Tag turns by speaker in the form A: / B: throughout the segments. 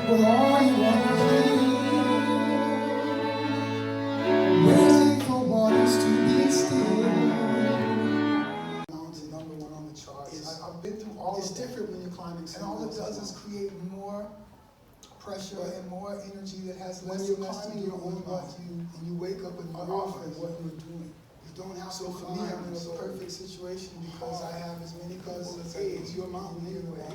A: Boy, what waiting for waters to be still. Mountain number one on the charts. I've been through all. It's different when you're climbing, and all it does is create more pressure and more energy that has less and less to do with what you. And you wake up and you realize what you're doing. You don't have to. For me, I'm in a perfect situation because I have as many cousins as it's your mountain anyway.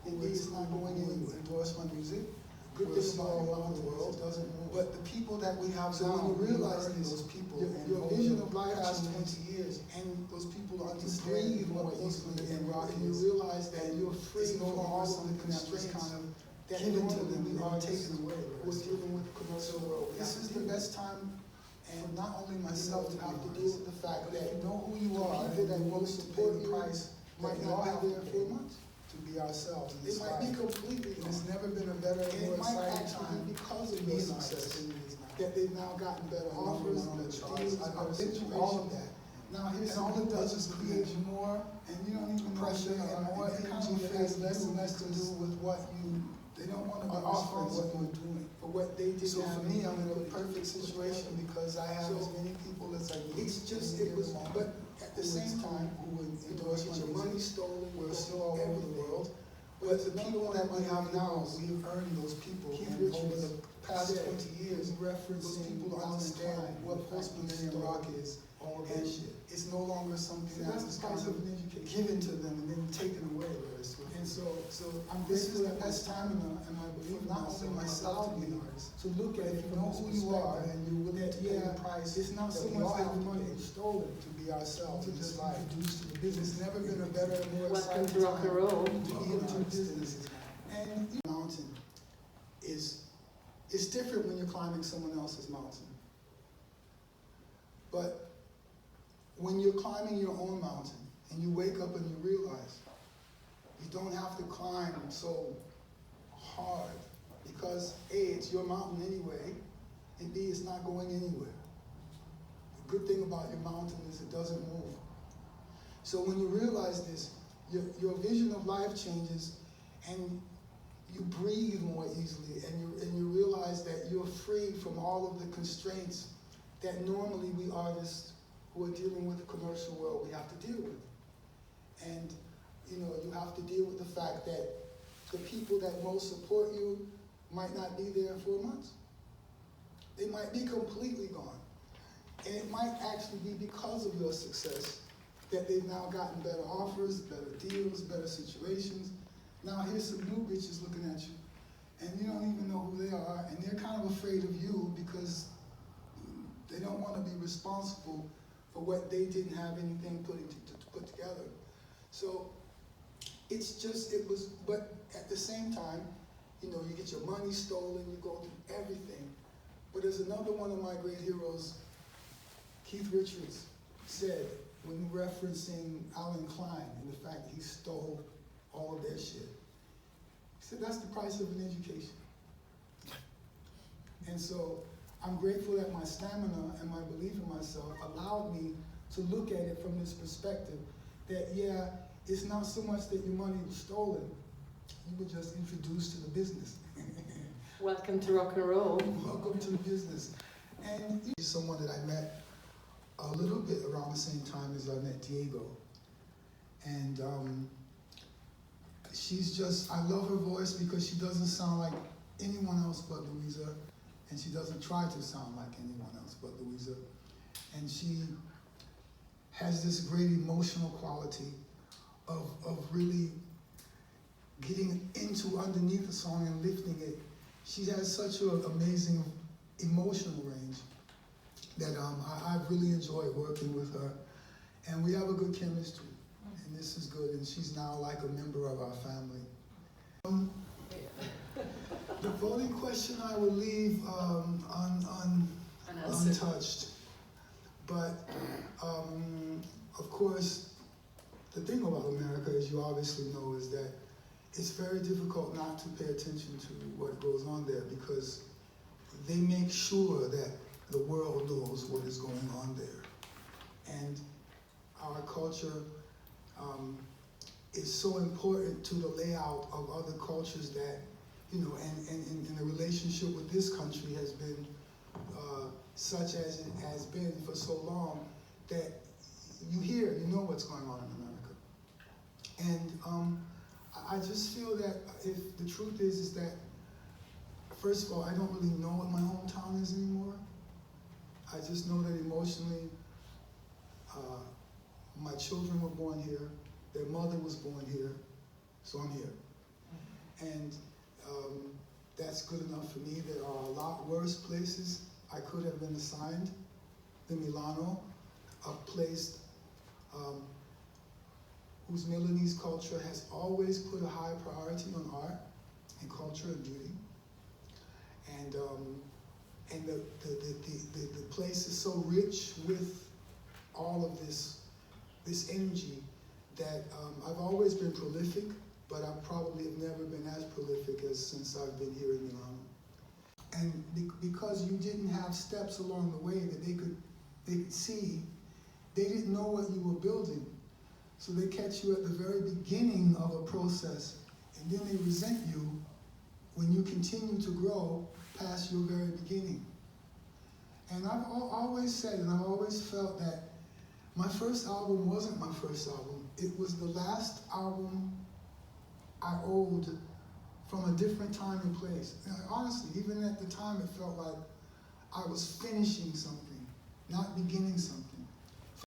A: Indeed, it's not going anywhere. Endorse my music. Good thing about your mountain world doesn't move. But the people that we have now, when you realize those people, your vision of life past 20 years, and those people understand more easily and rock, and you realize that you're free from all of the constraints that given to them and are taken away. We're dealing with the commercial world. This is the best time, and not only myself to have to deal with the fact that you know who you are, people that will support the price might not have there for months. To be ourselves. It might be completely. There's never been a better and more exciting time because of your success that they've now gotten better offers, better deals. I've been through all of that. Now here's all it does is create more, and you don't even pressure and more energy that has less and less to do with what you. They don't want to be responsible what you're doing for what they did. So for me, I'm in a perfect situation because I have as many people as I need. It's just it was, but at the same time, who would endorse your money stolen? We're still all over the world. But the people that we have now, we've earned those people. And over the past 20 years, those people understand what post-millennium rock is. All that shit. It's no longer something that's kind of given to them and then taken away very swiftly. And so this is the best time in my belief, not only myself to be an artist, to look at it, you know who you are, and you're willing to pay the price. It's not so much that the money is stolen to be ourselves in this life. Introduced to the business. It's never been a better and more exciting time to be into business. And mountain is it's different when you're climbing someone else's mountain. But when you're climbing your own mountain and you wake up and you realize you don't have to climb so hard because A, it's your mountain anyway, and B, it's not going anywhere. The good thing about your mountain is it doesn't move. So when you realize this, your vision of life changes and you breathe more easily and you realize that you're free from all of the constraints that normally we artists who are dealing with the commercial world we have to deal with. And you have to deal with the fact that the people that most support you might not be there in 4 months. They might be completely gone. And it might actually be because of your success that they've now gotten better offers, better deals, better situations. Now here's some new bitches looking at you, and you don't even know who they are, and they're kind of afraid of you because they don't want to be responsible for what they didn't have anything to put together. So but at the same time, you get your money stolen, you go through everything. But there's another one of my great heroes, Keith Richards, said when referencing Alan Klein and the fact that he stole all of their shit. He said that's the price of an education. And so I'm grateful that my stamina and my belief in myself allowed me to look at it from this perspective that, yeah, it's not so much that your money was stolen, you were just introduced to the business.
B: Welcome to rock and roll.
A: Welcome to the business. And he's someone that I met a little bit around the same time as I met Diego. And I love her voice because she doesn't sound like anyone else but Luisa. And she doesn't try to sound like anyone else but Luisa. And she has this great emotional quality of really getting into underneath the song and lifting it. She has such an amazing emotional range that I've really enjoyed working with her. And we have a good chemistry, and this is good. And she's now like a member of our family. The voting question I will leave untouched. But, of course, the thing about America, as you obviously know, is that it's very difficult not to pay attention to what goes on there because they make sure that the world knows what is going on there. And our culture is so important to the layout of other cultures that and the relationship with this country has been such as it has been for so long that you know what's going on in America. And I just feel that if the truth is that, first of all, I don't really know what my hometown is anymore. I just know that emotionally, my children were born here, their mother was born here, so I'm here. And that's good enough for me. There are a lot worse places I could have been assigned than Milano, a place whose Milanese culture has always put a high priority on art and culture and beauty. And the place is so rich with all of this energy that I've always been prolific, but I probably have never been as prolific as since I've been here in Milano. And because you didn't have steps along the way that they could see, they didn't know what you were building. So they catch you at the very beginning of a process, and then they resent you when you continue to grow past your very beginning. And I've always said, and I've always felt that my first album wasn't my first album. It was the last album I owed from a different time and place. And honestly, even at the time, it felt like I was finishing something, not beginning something.